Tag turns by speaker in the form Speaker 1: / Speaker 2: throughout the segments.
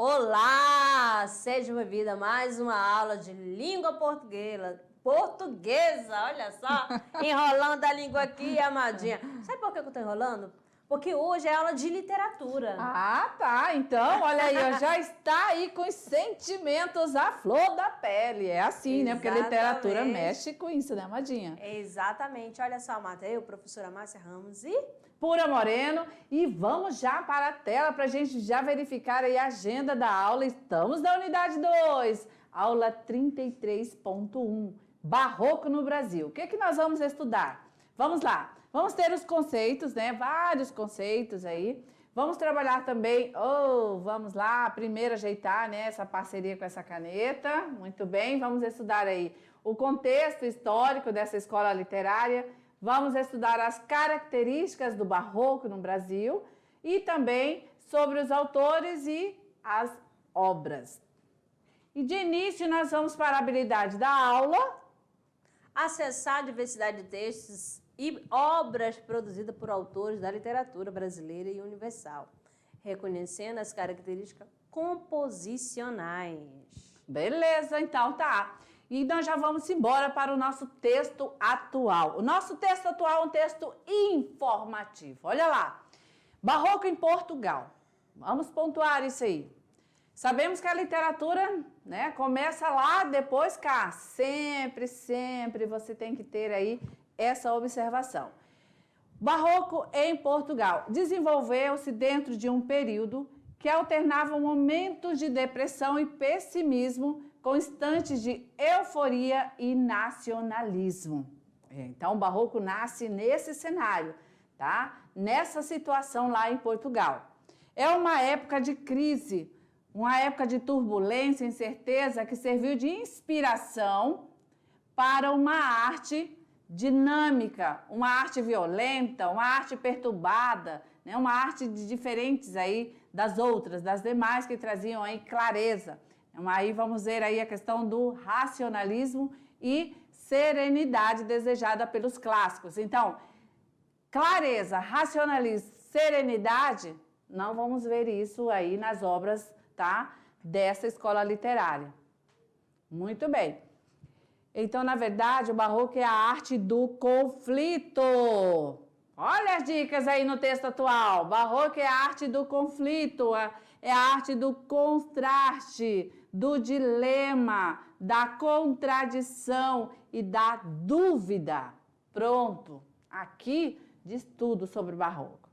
Speaker 1: Olá! Seja bem-vinda a mais uma aula de língua portuguesa. Olha só, enrolando a língua aqui, amadinha. Sabe por que eu tô enrolando? Porque hoje é aula de literatura.
Speaker 2: Ah, tá. Então, olha aí, ó, já está aí com os sentimentos à flor da pele. É assim, né? Porque a literatura mexe com isso, né, amadinha?
Speaker 1: Exatamente. Olha só, Marta, eu, professora Márcia Ramos e...
Speaker 2: Pura Moreno, e vamos já para a tela para a gente já verificar aí a agenda da aula. Estamos na unidade 2, aula 33.1, Barroco no Brasil. O que que nós vamos estudar? Vamos lá, vamos ter os conceitos, né? Vários conceitos aí. Vamos trabalhar também, vamos lá, primeiro ajeitar, né, essa parceria com essa caneta. Muito bem, vamos estudar aí o contexto histórico dessa escola literária. Vamos estudar as características do barroco no Brasil e também sobre os autores e as obras. E de início nós vamos para a habilidade da aula.
Speaker 1: Acessar a diversidade de textos e obras produzidas por autores da literatura brasileira e universal, reconhecendo as características composicionais.
Speaker 2: Beleza, então tá. E nós já vamos embora para o nosso texto atual. O nosso texto atual é um texto informativo. Olha lá. Barroco em Portugal. Vamos pontuar isso aí. Sabemos que a literatura, né, começa lá, depois cá. Sempre, sempre você tem que ter aí essa observação. Barroco em Portugal desenvolveu-se dentro de um período que alternava momentos de depressão e pessimismo com instantes de euforia e nacionalismo. Então, o Barroco nasce nesse cenário, tá? Nessa situação lá em Portugal. É uma época de crise, uma época de turbulência, incerteza, que serviu de inspiração para uma arte dinâmica, uma arte violenta, uma arte perturbada, né? Uma arte de diferentes aí das outras, das demais que traziam aí clareza. Aí vamos ver aí a questão do racionalismo e serenidade desejada pelos clássicos. Então, clareza, racionalismo, serenidade, não vamos ver isso aí nas obras, tá, dessa escola literária. Muito bem. Então, na verdade, o barroco é a arte do conflito. Olha as dicas aí no texto atual. Barroco é a arte do conflito, é a arte do contraste, do dilema, da contradição e da dúvida. Pronto, aqui diz tudo sobre o barroco.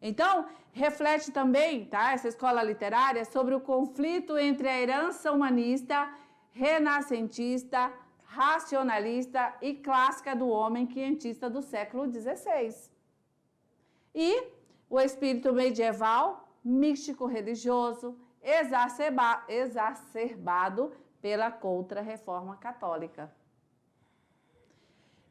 Speaker 2: Então, reflete também, tá, essa escola literária sobre o conflito entre a herança humanista, renascentista, racionalista e clássica do homem quientista do século XVI. E o espírito medieval, místico-religioso, exacerbado pela contra-reforma católica.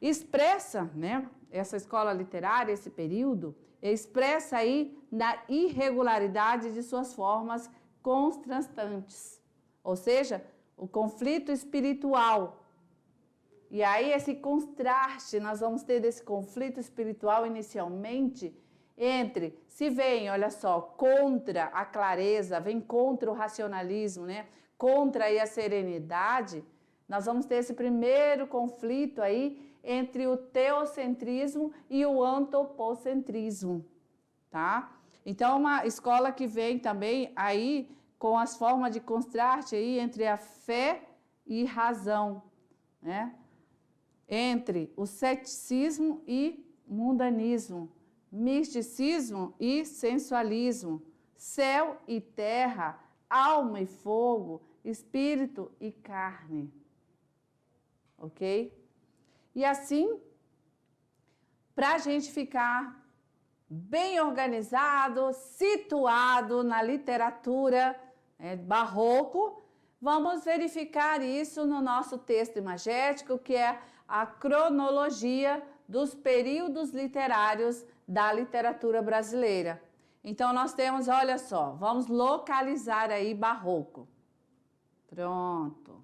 Speaker 2: Expressa, né, essa escola literária, esse período, expressa aí na irregularidade de suas formas contrastantes, ou seja, o conflito espiritual. E aí esse contraste, nós vamos ter desse conflito espiritual inicialmente entre, se vem, olha só, contra a clareza, vem contra o racionalismo, né? Contra aí a serenidade, nós vamos ter esse primeiro conflito aí entre o teocentrismo e o antropocentrismo, tá? Então, uma escola que vem também aí com as formas de contraste aí entre a fé e razão, né? Entre o ceticismo e mundanismo, misticismo e sensualismo, céu e terra, alma e fogo, espírito e carne. Ok? E assim, para a gente ficar bem organizado, situado na literatura barroco, vamos verificar isso no nosso texto imagético, que é a cronologia dos períodos literários da literatura brasileira. Então, nós temos, olha só, vamos localizar aí barroco. Pronto.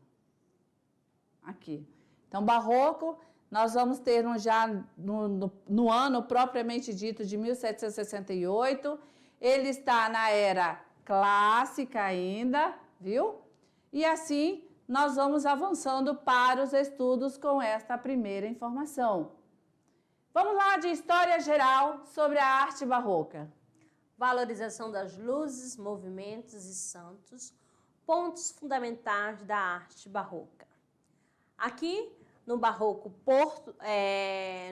Speaker 2: Aqui. Então, barroco, nós vamos ter já no ano propriamente dito de 1768. Ele está na era clássica ainda, viu? E assim nós vamos avançando para os estudos com esta primeira informação. Vamos lá de história geral sobre a arte barroca.
Speaker 1: Valorização das luzes, movimentos e santos, pontos fundamentais da arte barroca. Aqui no Barroco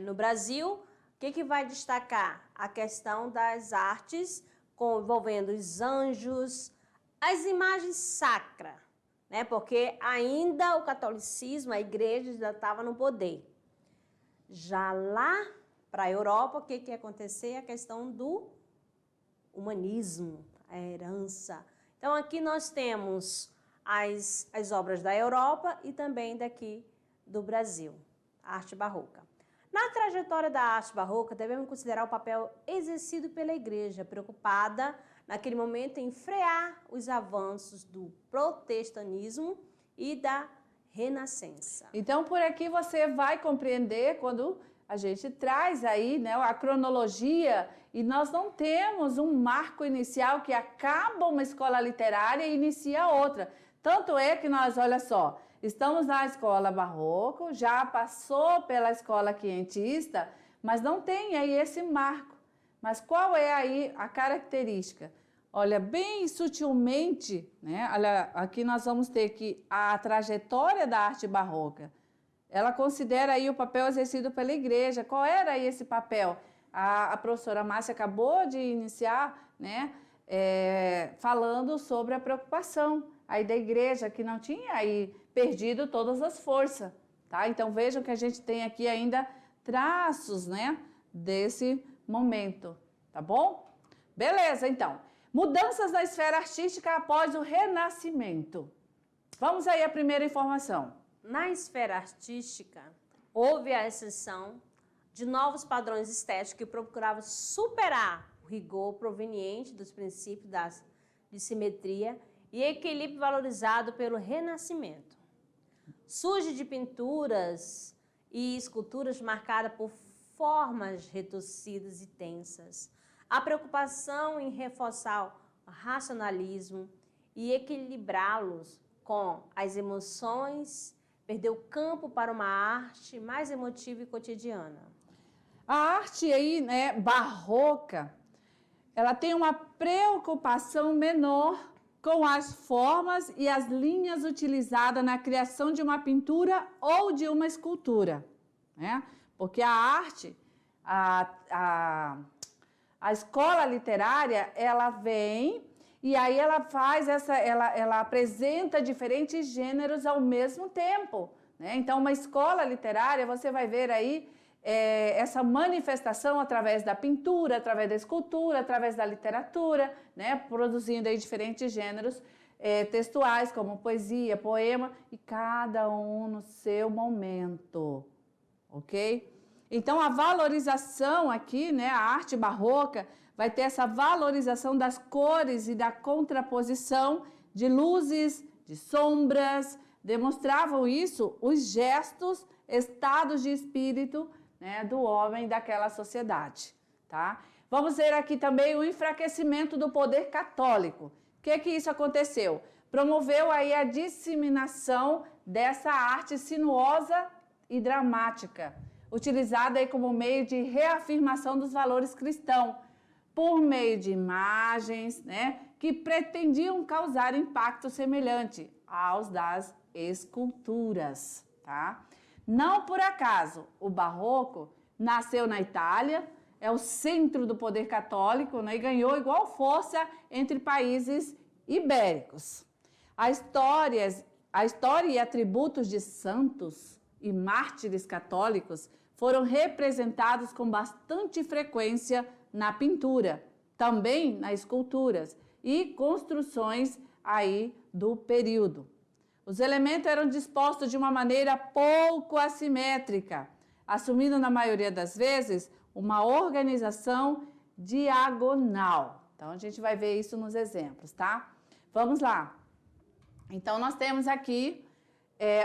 Speaker 1: no Brasil, o que vai destacar? A questão das artes envolvendo os anjos, as imagens sacras, né? Porque ainda o catolicismo, a igreja já estava no poder. Já lá para a Europa, o que ia acontecer? A questão do humanismo, a herança. Então, aqui nós temos as obras da Europa e também daqui do Brasil, a arte barroca. Na trajetória da arte barroca, devemos considerar o papel exercido pela igreja, preocupada naquele momento em frear os avanços do protestantismo e da renascença.
Speaker 2: Então, por aqui você vai compreender quando a gente traz aí, né, a cronologia, e nós não temos um marco inicial que acaba uma escola literária e inicia outra. Tanto é que nós, olha só, estamos na escola barroco, já passou pela escola quientista, mas não tem aí esse marco. Mas qual é aí a característica? Olha, bem sutilmente, né? Olha, aqui nós vamos ter que a trajetória da arte barroca, ela considera aí o papel exercido pela igreja. Qual era aí esse papel? A professora Márcia acabou de iniciar, né, falando sobre a preocupação aí da igreja, que não tinha aí perdido todas as forças, tá? Então vejam que a gente tem aqui ainda traços, né, desse momento, tá bom? Beleza, então. Mudanças na esfera artística após o Renascimento. Vamos aí à primeira informação.
Speaker 1: Na esfera artística, houve a ascensão de novos padrões estéticos que procuravam superar o rigor proveniente dos princípios de simetria e equilíbrio valorizado pelo Renascimento. Surge de pinturas e esculturas marcadas por formas retorcidas e tensas. A preocupação em reforçar o racionalismo e equilibrá-los com as emoções perdeu campo para uma arte mais emotiva e cotidiana.
Speaker 2: A arte aí, né, barroca, ela tem uma preocupação menor com as formas e as linhas utilizadas na criação de uma pintura ou de uma escultura, né? Porque a arte, a escola literária, ela vem e aí ela faz ela apresenta diferentes gêneros ao mesmo tempo, né? Então, uma escola literária, você vai ver aí essa manifestação através da pintura, através da escultura, através da literatura, né? Produzindo aí diferentes gêneros textuais, como poesia, poema, e cada um no seu momento, ok? Então, a valorização aqui, né, a arte barroca, vai ter essa valorização das cores e da contraposição de luzes, de sombras. Demonstravam isso os gestos, estados de espírito, né, do homem daquela sociedade, tá? Vamos ver aqui também o enfraquecimento do poder católico. O que isso aconteceu? Promoveu aí a disseminação dessa arte sinuosa e dramática, utilizada aí como meio de reafirmação dos valores cristãos, por meio de imagens, né, que pretendiam causar impacto semelhante aos das esculturas, tá? Não por acaso, o barroco nasceu na Itália, é o centro do poder católico, né, e ganhou igual força entre países ibéricos. A história e atributos de santos e mártires católicos foram representados com bastante frequência na pintura, também nas esculturas e construções aí do período. Os elementos eram dispostos de uma maneira pouco assimétrica, assumindo na maioria das vezes uma organização diagonal. Então a gente vai ver isso nos exemplos, tá? Vamos lá. Então nós temos aqui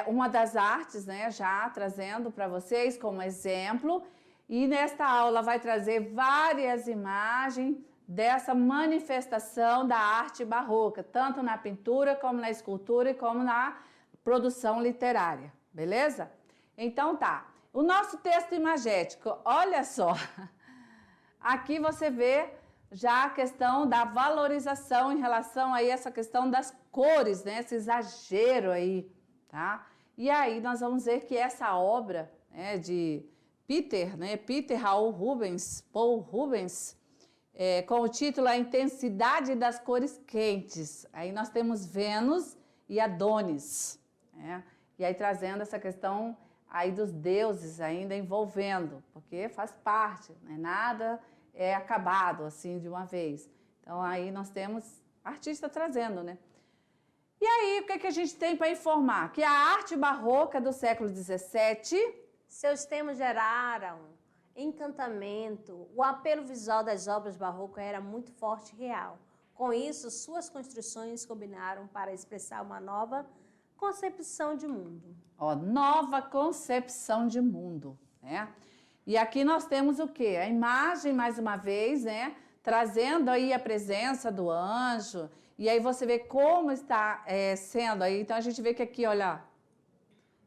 Speaker 2: uma das artes, né, já trazendo para vocês como exemplo, e nesta aula vai trazer várias imagens dessa manifestação da arte barroca, tanto na pintura, como na escultura e como na produção literária, beleza? Então tá, o nosso texto imagético, olha só, aqui você vê já a questão da valorização em relação aí a essa questão das cores, né? Esse exagero aí, tá? E aí nós vamos ver que essa obra, né, de Peter Raul Rubens, Paul Rubens, com o título A Intensidade das Cores Quentes. Aí nós temos Vênus e Adonis, né? E aí trazendo essa questão aí dos deuses ainda envolvendo, porque faz parte, né? Nada é acabado assim de uma vez. Então aí nós temos artista trazendo, né? E aí o que a gente tem para informar? Que a arte barroca do século XVII,
Speaker 1: seus temas geraram encantamento, o apelo visual das obras barrocas era muito forte e real. Com isso, suas construções combinaram para expressar uma nova concepção de mundo.
Speaker 2: Ó, nova concepção de mundo, né? E aqui nós temos o quê? A imagem, mais uma vez, né? Trazendo aí a presença do anjo. E aí você vê como está sendo aí. Então a gente vê que aqui, olha,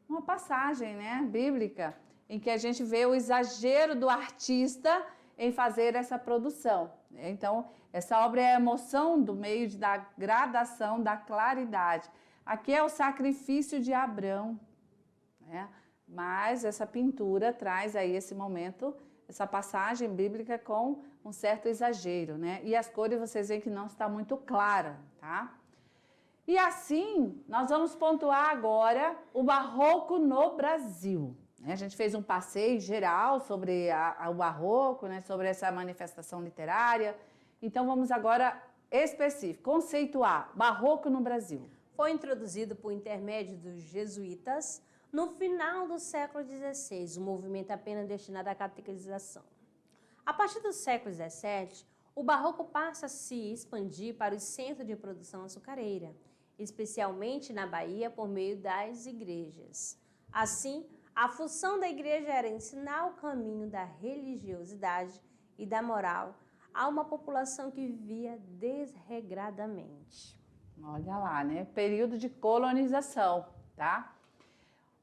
Speaker 2: uma passagem, né, bíblica, em que a gente vê o exagero do artista em fazer essa produção. Então, essa obra é a emoção do meio da gradação da claridade. Aqui é o sacrifício de Abrão, né? Mas essa pintura traz aí esse momento, essa passagem bíblica com um certo exagero, né? E as cores vocês veem que não está muito clara, tá? E assim, nós vamos pontuar agora o barroco no Brasil. A gente fez um passeio geral sobre o barroco, né, sobre essa manifestação literária. Então, vamos agora específico, conceituar barroco no Brasil.
Speaker 1: Foi introduzido por intermédio dos jesuítas no final do século XVI, um movimento apenas destinado à catequização. A partir do século XVII, o barroco passa a se expandir para os centros de produção açucareira, especialmente na Bahia, por meio das igrejas. Assim, a função da igreja era ensinar o caminho da religiosidade e da moral a uma população que vivia desregradamente.
Speaker 2: Olha lá, né? Período de colonização, tá?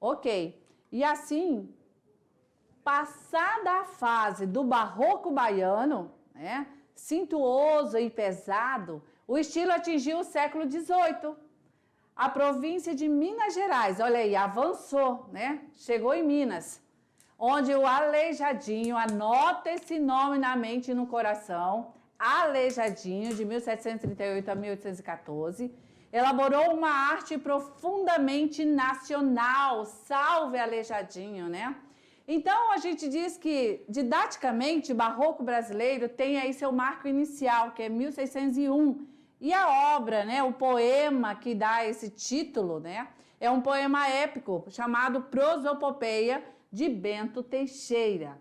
Speaker 2: Ok. E assim, passada a fase do barroco baiano, né, cintuoso e pesado, o estilo atingiu o século XVIII. A província de Minas Gerais, olha aí, avançou, né? Chegou em Minas, onde o Aleijadinho, anota esse nome na mente e no coração, Aleijadinho, de 1738 a 1814, elaborou uma arte profundamente nacional, salve Aleijadinho, né? Então, a gente diz que, didaticamente, o barroco brasileiro tem aí seu marco inicial, que é 1601, e a obra, né, o poema que dá esse título, né, é um poema épico chamado Prosopopeia, de Bento Teixeira.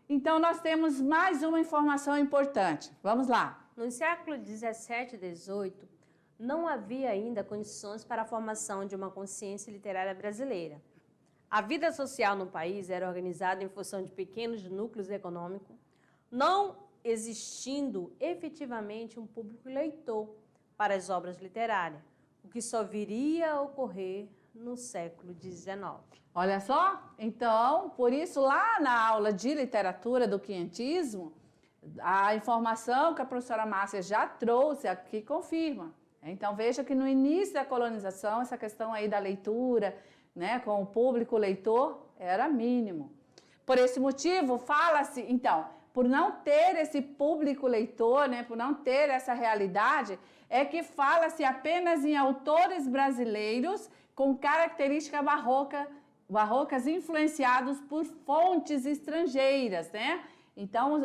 Speaker 2: Então, nós temos mais uma informação importante. Vamos lá.
Speaker 1: No século 17 e 18, não havia ainda condições para a formação de uma consciência literária brasileira. A vida social no país era organizada em função de pequenos núcleos econômicos, não existindo efetivamente um público leitor para as obras literárias, o que só viria a ocorrer no século XIX.
Speaker 2: Olha só, então, por isso lá na aula de literatura do quinhentismo, a informação que a professora Márcia já trouxe aqui confirma. Então veja que no início da colonização, essa questão aí da leitura, né, com o público leitor, era mínimo. Por esse motivo, fala-se, então, por não ter esse público leitor, né, por não ter essa realidade, é que fala-se apenas em autores brasileiros com característica barrocas influenciados por fontes estrangeiras, né? Então,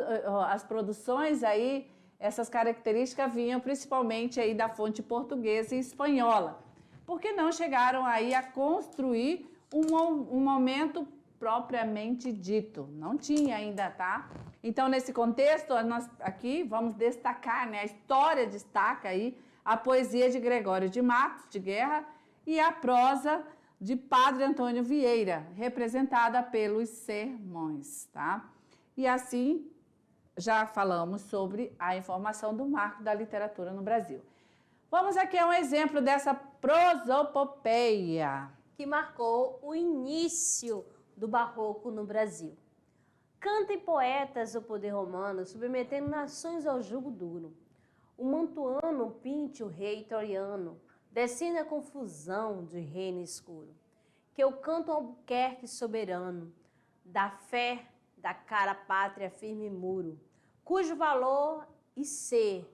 Speaker 2: as produções aí, essas características vinham principalmente aí da fonte portuguesa e espanhola, porque não chegaram aí a construir um momento propriamente dito. Não tinha ainda, tá? Então, nesse contexto, nós aqui vamos destacar, né? A história destaca aí a poesia de Gregório de Matos, de Guerra, e a prosa de Padre Antônio Vieira, representada pelos sermões, tá? E assim, já falamos sobre a informação do marco da literatura no Brasil. Vamos aqui a um exemplo dessa prosopopeia.
Speaker 1: Que marcou o início do barroco no Brasil. Cantem poetas do poder romano, submetendo nações ao jugo duro. O mantuano pinte o rei troiano, descendo a confusão de reino escuro. Que eu canto ao Albuquerque soberano, da fé, da cara pátria firme muro, cujo valor e ser,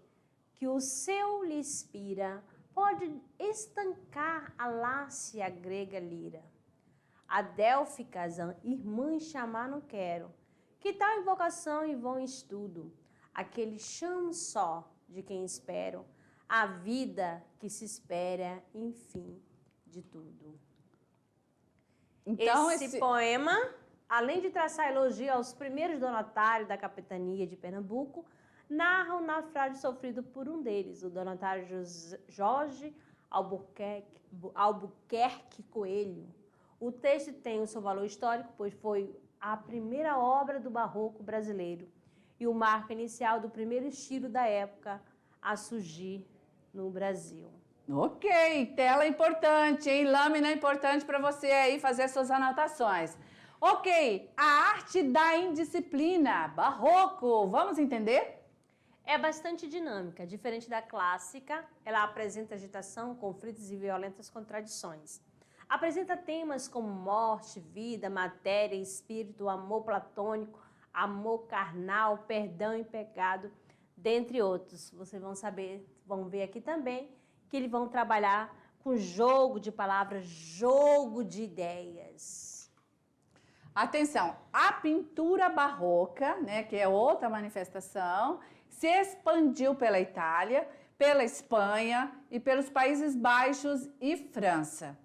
Speaker 1: que o seu lhe inspira, pode estancar a lácia grega lira. A délficas irmãs chamar não quero, que tal invocação e vão estudo, aquele chamo só de quem espero, a vida que se espera, enfim, de tudo.
Speaker 2: Então,
Speaker 1: esse poema, além de traçar elogio aos primeiros donatários da capitania de Pernambuco, narra o naufrágio sofrido por um deles, o donatário Jorge Albuquerque Coelho. O texto tem o seu valor histórico, pois foi a primeira obra do barroco brasileiro e o marco inicial do primeiro estilo da época a surgir no Brasil.
Speaker 2: Ok, tela importante, hein? Lâmina importante para você aí fazer suas anotações. Ok, a arte da indisciplina, barroco, vamos entender?
Speaker 1: É bastante dinâmica, diferente da clássica, ela apresenta agitação, conflitos e violentas contradições. Apresenta temas como morte, vida, matéria, espírito, amor platônico, amor carnal, perdão e pecado, dentre outros. Vocês vão ver aqui também que eles vão trabalhar com jogo de palavras, jogo de ideias.
Speaker 2: Atenção, a pintura barroca, né, que é outra manifestação, se expandiu pela Itália, pela Espanha e pelos Países Baixos e França.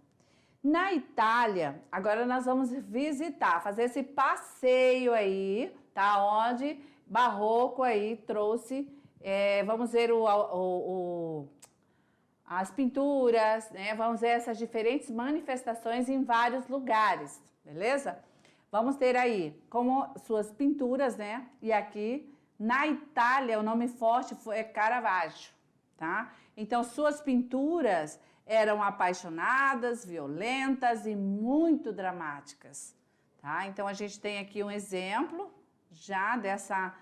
Speaker 2: Na Itália, agora nós vamos visitar, fazer esse passeio aí, tá? Onde barroco aí trouxe, vamos ver as pinturas, né? Vamos ver essas diferentes manifestações em vários lugares, beleza? Vamos ter aí como suas pinturas, né? E aqui na Itália o nome forte é Caravaggio, tá? Então suas pinturas eram apaixonadas, violentas e muito dramáticas, tá? Então a gente tem aqui um exemplo já dessa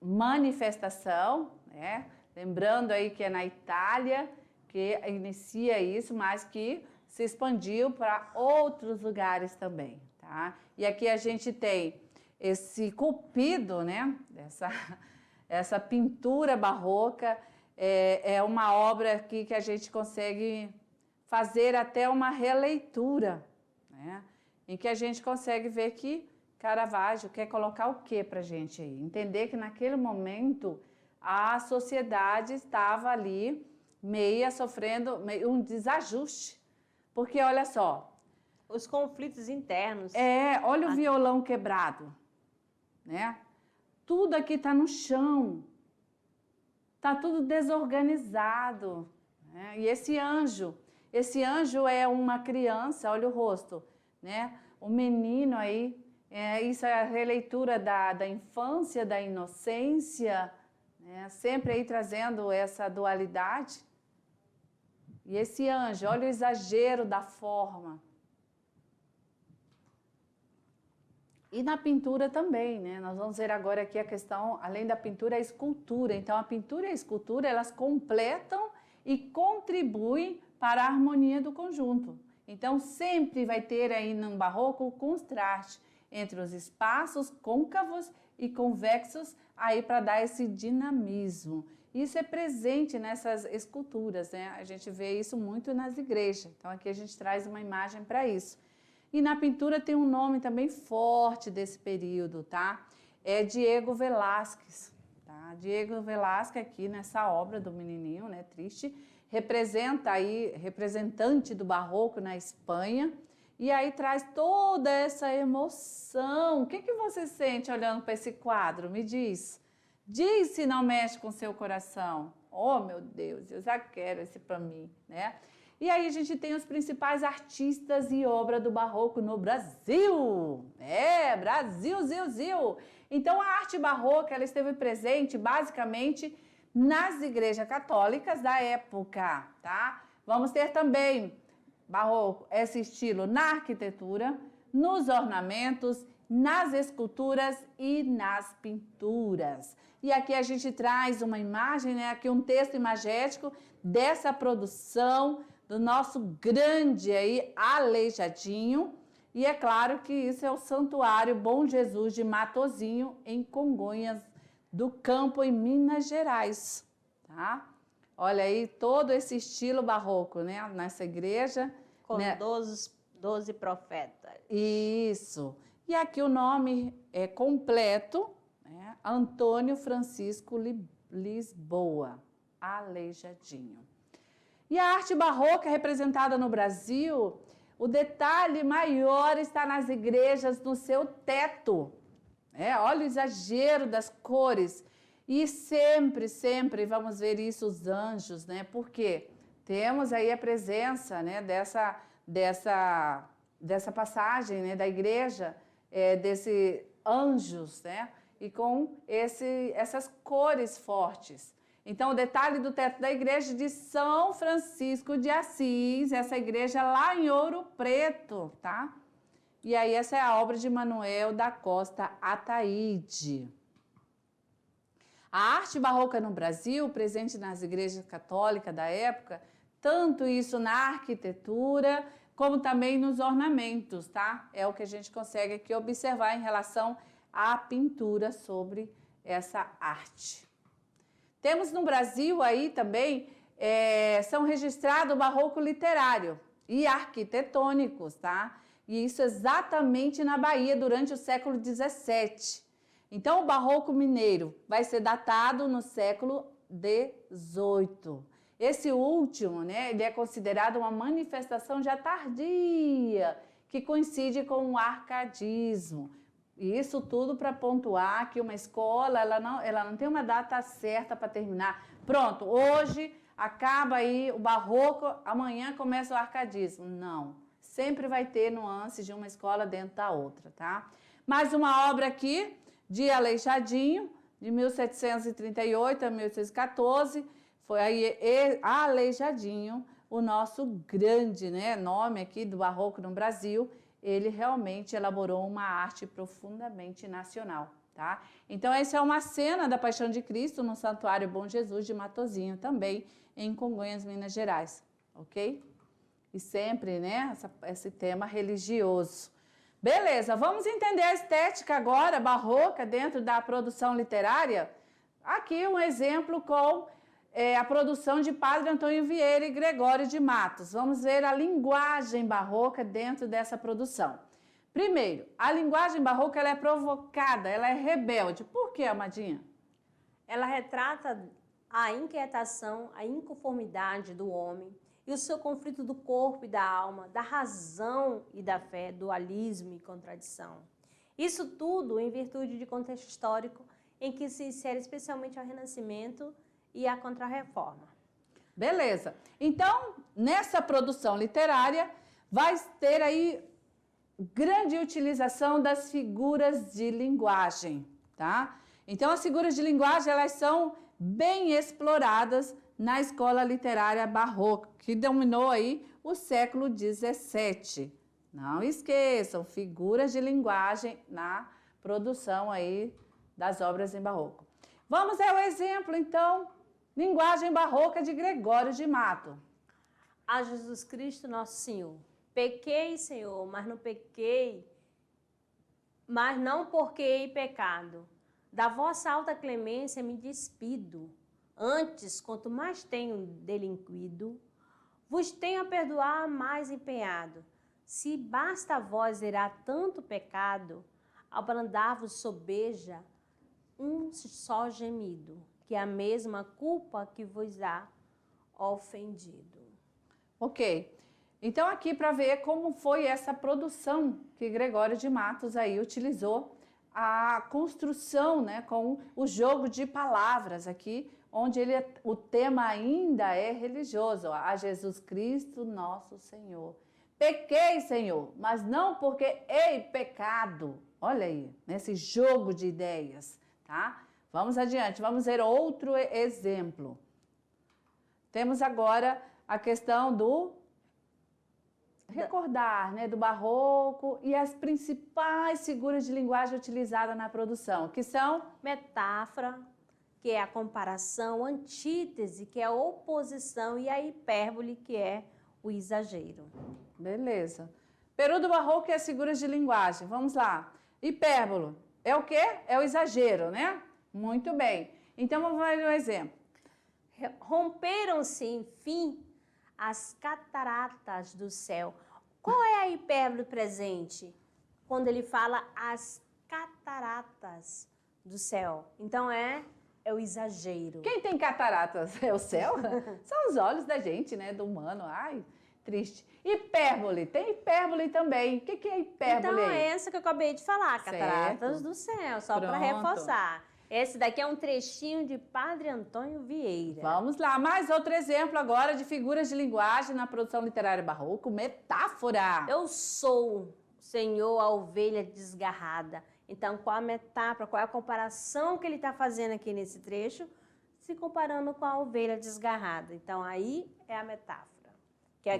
Speaker 2: manifestação, né? Lembrando aí que é na Itália que inicia isso, mas que se expandiu para outros lugares também, tá? E aqui a gente tem esse Cupido, né? Essa pintura barroca é uma obra aqui que a gente consegue fazer até uma releitura, né? Em que a gente consegue ver que Caravaggio quer colocar o que para a gente aí? Entender que naquele momento a sociedade estava ali meia sofrendo um desajuste. Porque olha só.
Speaker 1: Os conflitos internos.
Speaker 2: Olha o violão quebrado, né? Tudo aqui está no chão. Está tudo desorganizado, né? E esse anjo é uma criança, olha o rosto, né? O menino aí, isso é a releitura da infância, da inocência, né? Sempre aí trazendo essa dualidade. E esse anjo, olha o exagero da forma. E na pintura também, né? Nós vamos ver agora aqui a questão, além da pintura, a escultura. Então, a pintura e a escultura, elas completam e contribuem para a harmonia do conjunto. Então, sempre vai ter aí no barroco o contraste entre os espaços côncavos e convexos aí para dar esse dinamismo. Isso é presente nessas esculturas, né? A gente vê isso muito nas igrejas. Então, aqui a gente traz uma imagem para isso. E na pintura tem um nome também forte desse período, tá? É Diego Velázquez, tá? Diego Velázquez aqui nessa obra do menininho, né, triste, representante do barroco na Espanha, e aí traz toda essa emoção. O que você sente olhando para esse quadro? Me diz. Diz se não mexe com seu coração. Oh, meu Deus, eu já quero esse para mim, né? E aí a gente tem os principais artistas e obra do barroco no Brasil. Brasil, Zil. Então, a arte barroca ela esteve presente basicamente nas igrejas católicas da época, tá? Vamos ter também barroco, esse estilo na arquitetura, nos ornamentos, nas esculturas e nas pinturas. E aqui a gente traz uma imagem, né? Aqui um texto imagético dessa produção do nosso grande aí Aleijadinho. E é claro que isso é o Santuário Bom Jesus de Matozinho, em Congonhas do Campo, em Minas Gerais, tá? Olha aí todo esse estilo barroco, né? Nessa igreja.
Speaker 1: Com
Speaker 2: né?
Speaker 1: 12 profetas.
Speaker 2: Isso. E aqui o nome é completo, né? Antônio Francisco Lisboa, Aleijadinho. E a arte barroca representada no Brasil, o detalhe maior está nas igrejas, no seu teto. Olha o exagero das cores. E sempre, sempre vamos ver isso, os anjos, né? Por quê? Temos aí a presença, né, dessa passagem, né, da igreja, desses anjos, né? E com essas cores fortes. Então, o detalhe do teto da igreja de São Francisco de Assis, essa igreja lá em Ouro Preto, tá? E aí, essa é a obra de Manuel da Costa Ataíde. A arte barroca no Brasil, presente nas igrejas católicas da época, tanto isso na arquitetura, como também nos ornamentos, tá? É o que a gente consegue aqui observar em relação à pintura sobre essa arte. Temos no Brasil aí também, são registrados o barroco literário e arquitetônicos, tá? E isso exatamente na Bahia, durante o século XVII. Então, o barroco mineiro vai ser datado no século XVIII. Esse último, né, ele é considerado uma manifestação já tardia, que coincide com o arcadismo. E isso tudo para pontuar que uma escola, ela não tem uma data certa para terminar. Pronto, hoje acaba aí o barroco, amanhã começa o arcadismo. Não, sempre vai ter nuances de uma escola dentro da outra, tá? Mais uma obra aqui de Aleijadinho, de 1738 a 1814, foi aí Aleijadinho, o nosso grande, né, nome aqui do barroco no Brasil. Ele realmente elaborou uma arte profundamente nacional, tá? Então, essa é uma cena da Paixão de Cristo no Santuário Bom Jesus de Matozinho, também em Congonhas, Minas Gerais, ok? E sempre, né, esse tema religioso. Beleza, vamos entender a estética agora, barroca, dentro da produção literária? Aqui um exemplo com a produção de Padre Antônio Vieira e Gregório de Matos. Vamos ver a linguagem barroca dentro dessa produção. Primeiro, a linguagem barroca ela é provocada, ela é rebelde. Por quê, Amadinha?
Speaker 1: Ela retrata a inquietação, a inconformidade do homem e o seu conflito do corpo e da alma, da razão e da fé, dualismo e contradição. Isso tudo em virtude de contexto histórico em que se insere especialmente ao Renascimento e a Contra-Reforma.
Speaker 2: Beleza. Então, nessa produção literária, vai ter aí grande utilização das figuras de linguagem, tá? Então, as figuras de linguagem, elas são bem exploradas na escola literária barroca, que dominou aí o século XVII. Não esqueçam, figuras de linguagem na produção aí das obras em barroco. Vamos ao exemplo, então, linguagem barroca de Gregório de Matos.
Speaker 1: A Jesus Cristo, nosso Senhor. Pequei, Senhor, mas não porquei pecado. Da vossa alta clemência me despido. Antes, quanto mais tenho delinquido, vos tenho a perdoar mais empenhado. Se basta a vós zerar tanto pecado, abrandar-vos sobeja um só gemido, que é a mesma culpa que vos há ofendido.
Speaker 2: Ok. Então, aqui para ver como foi essa produção que Gregório de Matos aí utilizou a construção, né, com o jogo de palavras aqui, onde o tema ainda é religioso, a Jesus Cristo, nosso Senhor. Pequei, Senhor, mas não porque hei pecado. Olha aí, nesse jogo de ideias, tá? Vamos adiante, vamos ver outro exemplo. Temos agora a questão do recordar, né, do barroco e as principais figuras de linguagem utilizadas na produção, que são
Speaker 1: Metáfora, que é a comparação, antítese, que é a oposição, e a hipérbole, que é o exagero.
Speaker 2: beleza. Período barroco e as figuras de linguagem. Vamos lá. Hipérbole é o quê? É o exagero, né? Muito bem. Então vamos ver um exemplo.
Speaker 1: Romperam-se, enfim, as cataratas do céu. Qual é a hipérbole presente? Quando ele fala as cataratas do céu. Então é o exagero.
Speaker 2: Quem tem cataratas? É o céu? São os olhos da gente, né? Do humano. Ai, triste. Hipérbole. Tem hipérbole também. O que é hipérbole?
Speaker 1: Então é essa que eu acabei de falar, cataratas
Speaker 2: Certo.
Speaker 1: do céu, só para
Speaker 2: Pronto.
Speaker 1: reforçar. Esse daqui é um trechinho de Padre Antônio Vieira.
Speaker 2: Vamos lá, mais outro exemplo agora de figuras de linguagem na produção literária barroco, metáfora.
Speaker 1: Eu sou, Senhor, a ovelha desgarrada. Então, qual a metáfora, qual é a comparação que ele está fazendo aqui nesse trecho, se comparando com a ovelha desgarrada. Então, aí é a metáfora.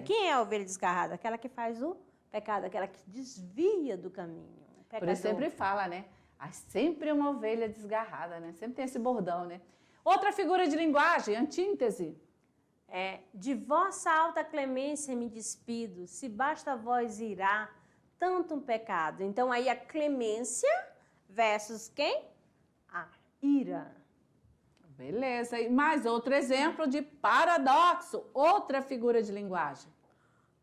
Speaker 1: Quem é a ovelha desgarrada? Aquela que faz o pecado, aquela que desvia do caminho.
Speaker 2: Por isso sempre fala, né? Há sempre uma ovelha desgarrada, né? Sempre tem esse bordão, né? Outra figura de linguagem, antítese.
Speaker 1: De vossa alta clemência me despido, se basta vós irá, tanto um pecado. Então, aí a clemência versus quem? A ira.
Speaker 2: Beleza. E mais outro exemplo de paradoxo, outra figura de linguagem.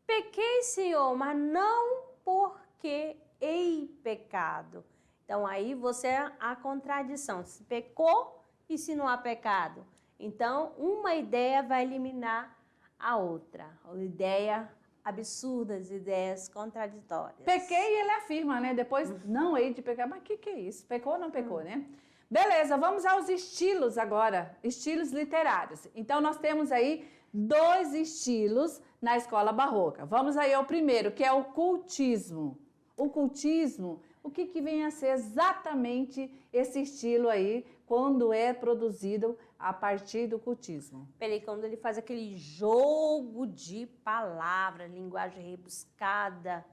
Speaker 1: Pequei, Senhor, mas não porque hei pecado. Então, aí você é a contradição. Se pecou e se não há pecado. Então, uma ideia vai eliminar a outra. Ideia absurdas, ideias contraditórias.
Speaker 2: Pequei, ele afirma, né? Depois, não hei de pecar. Mas o que é isso? Pecou ou não pecou, né? Beleza, vamos aos estilos agora. Estilos literários. Então, nós temos aí 2 estilos na escola barroca. Vamos aí ao primeiro, que é o cultismo. O cultismo, o que vem a ser exatamente esse estilo aí, quando é produzido a partir do cultismo?
Speaker 1: Quando ele faz aquele jogo de palavras, linguagem rebuscada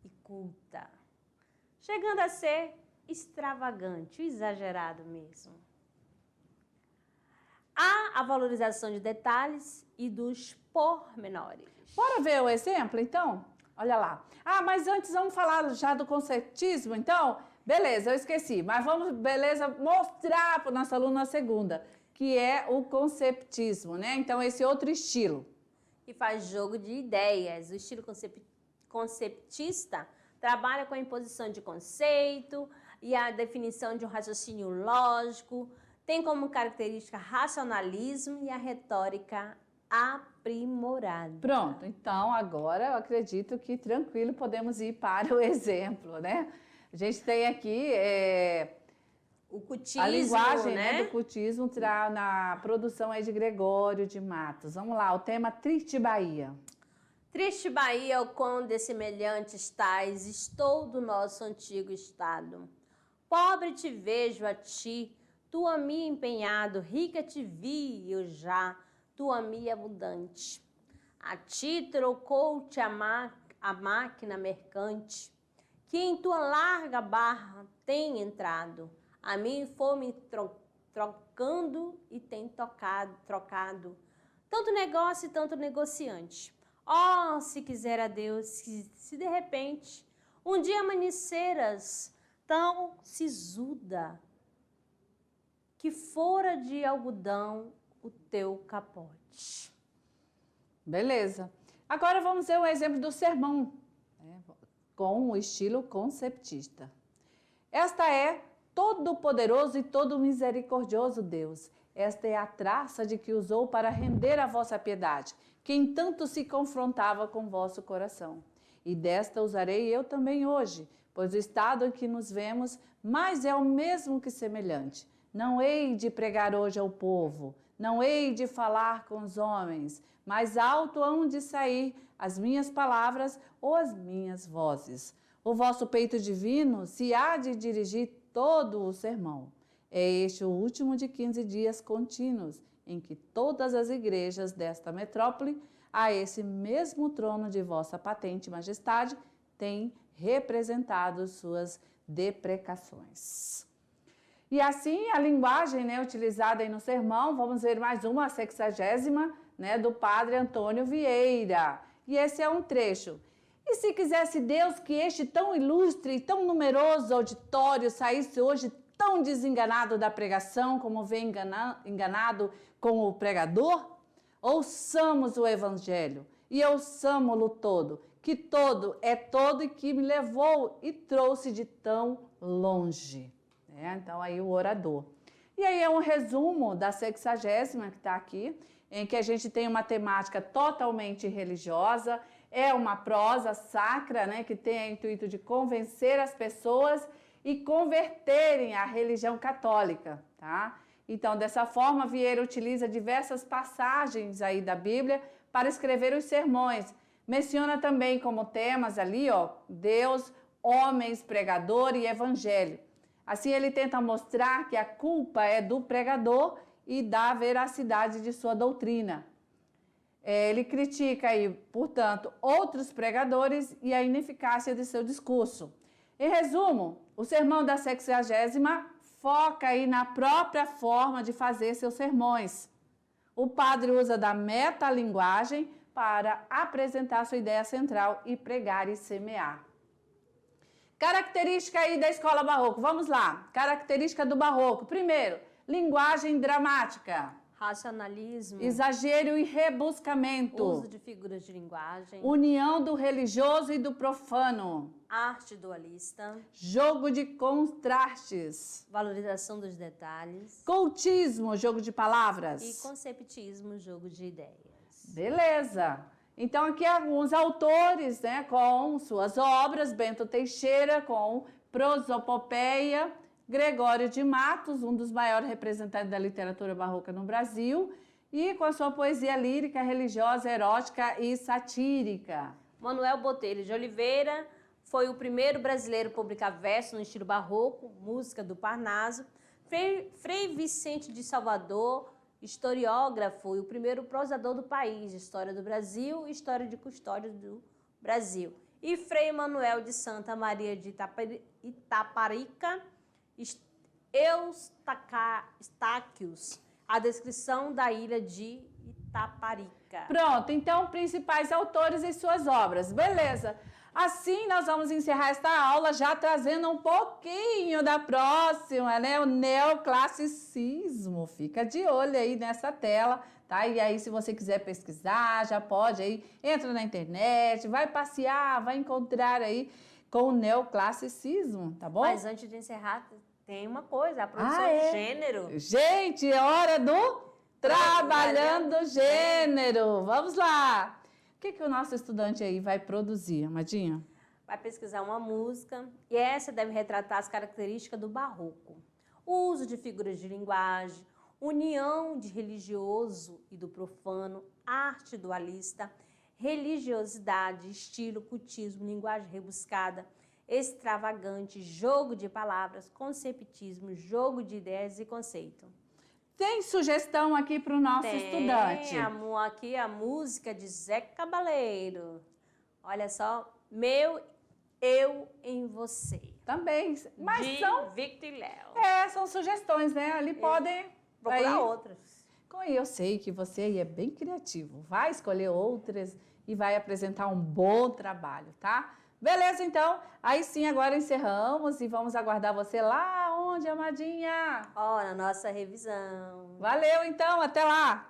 Speaker 1: e culta, chegando a ser extravagante, exagerado mesmo. Há a valorização de detalhes e dos pormenores.
Speaker 2: Bora ver o exemplo, então? Olha lá. Ah, mas antes vamos falar já do conceptismo, então? Beleza, eu esqueci. Mas vamos, beleza, mostrar para o nosso aluno na segunda, que é o conceptismo, né? Então, esse outro estilo.
Speaker 1: Que faz jogo de ideias. O estilo conceptista trabalha com a imposição de conceito e a definição de um raciocínio lógico, tem como característica racionalismo e a retórica aprimorada.
Speaker 2: Pronto, então agora eu acredito que tranquilo podemos ir para o exemplo, né? A gente tem aqui
Speaker 1: o cultismo,
Speaker 2: a linguagem, né, do cultismo na produção aí de Gregório de Matos. Vamos lá, o tema Triste Bahia.
Speaker 1: Triste Bahia, o quão dessemelhante estás, estou do nosso antigo estado. Pobre te vejo a ti, tu a mim empenhado, rica te vi eu já, tu a mim abundante. A ti trocou-te a máquina mercante, que em tua larga barra tem entrado. A mim foi-me trocando e tem trocado. Tanto negócio e tanto negociante. Oh, se quiser a Deus, se de repente um dia amanheceras tão sisuda, que fora de algodão o teu capote.
Speaker 2: Beleza. Agora vamos ver um exemplo do sermão, né, com o estilo conceptista. Esta é todo-poderoso e todo misericordioso Deus. Esta é a traça de que usou para render a vossa piedade, quem tanto se confrontava com vosso coração. E desta usarei eu também hoje, pois o estado em que nos vemos mais é o mesmo que semelhante. Não hei de pregar hoje ao povo, não hei de falar com os homens, mais alto hão de sair as minhas palavras ou as minhas vozes. O vosso peito divino se há de dirigir todo o sermão. É este o último de 15 dias contínuos, em que todas as igrejas desta metrópole, a esse mesmo trono de vossa patente e majestade, têm representado suas deprecações. E assim, a linguagem, utilizada aí no sermão, vamos ver mais uma, a 60ª, do padre Antônio Vieira. E esse é um trecho. E se quisesse Deus que este tão ilustre e tão numeroso auditório saísse hoje tão desenganado da pregação como vem enganado com o pregador? Ouçamos o Evangelho e ouçamo-lo todo, que todo é todo e que me levou e trouxe de tão longe. Então, aí o orador. E aí é um resumo da 60ª que está aqui, em que a gente tem uma temática totalmente religiosa, é uma prosa sacra, que tem o intuito de convencer as pessoas e converterem à religião católica, tá? Então, dessa forma, Vieira utiliza diversas passagens aí da Bíblia para escrever os sermões. Menciona também como temas ali, Deus, homens, pregador e evangelho. Assim, ele tenta mostrar que a culpa é do pregador e da veracidade de sua doutrina. Ele critica aí, portanto, outros pregadores e a ineficácia de seu discurso. Em resumo, o sermão da 60ª foca aí na própria forma de fazer seus sermões. O padre usa da metalinguagem para apresentar sua ideia central e pregar e semear. Característica aí da escola barroco. Vamos lá. Característica do barroco. Primeiro, linguagem dramática.
Speaker 1: Racionalismo.
Speaker 2: Exagero e rebuscamento.
Speaker 1: Uso de figuras de linguagem.
Speaker 2: União do religioso e do profano.
Speaker 1: Arte dualista.
Speaker 2: Jogo de contrastes.
Speaker 1: Valorização dos detalhes.
Speaker 2: Cultismo, jogo de palavras.
Speaker 1: E conceptismo, jogo de ideias.
Speaker 2: Beleza. Então, aqui alguns autores, com suas obras, Bento Teixeira, com Prosopopeia, Gregório de Matos, um dos maiores representantes da literatura barroca no Brasil, e com a sua poesia lírica, religiosa, erótica e satírica.
Speaker 1: Manuel Botelho de Oliveira foi o primeiro brasileiro a publicar verso no estilo barroco, música do Parnaso. Frei Vicente de Salvador, historiógrafo e o primeiro prosador do país, História do Brasil e História de Custódia do Brasil. E Frei Manuel de Santa Maria de Itaparica, Eustáquios, a descrição da ilha de Itaparica.
Speaker 2: Pronto, então, principais autores e suas obras. Beleza. Assim, nós vamos encerrar esta aula já trazendo um pouquinho da próxima, o neoclassicismo. Fica de olho aí nessa tela, tá? E aí, se você quiser pesquisar, já pode aí, entra na internet, vai passear, vai encontrar aí com o neoclassicismo, tá bom?
Speaker 1: Mas antes de encerrar, tem uma coisa, a produção de gênero.
Speaker 2: Gente, é hora do Trabalhando Gênero. Vamos lá! O que o nosso estudante aí vai produzir, Amadinha?
Speaker 1: Vai pesquisar uma música e essa deve retratar as características do barroco. O uso de figuras de linguagem, união de religioso e do profano, arte dualista, religiosidade, estilo, cultismo, linguagem rebuscada, extravagante, jogo de palavras, conceptismo, jogo de ideias e conceito.
Speaker 2: Tem sugestão aqui para o nosso estudante?
Speaker 1: Aqui a música de Zé Cabaleiro. Olha só, Meu, Eu em Você.
Speaker 2: Também, mas
Speaker 1: de
Speaker 2: são...
Speaker 1: Victor e Léo.
Speaker 2: São sugestões, Ali podem...
Speaker 1: Procurar outras.
Speaker 2: Eu sei que você aí é bem criativo. Vai escolher outras e vai apresentar um bom trabalho, tá? Beleza, então? Aí sim, agora encerramos e vamos aguardar você lá onde, Amadinha?
Speaker 1: Na nossa revisão.
Speaker 2: Valeu, então. Até lá!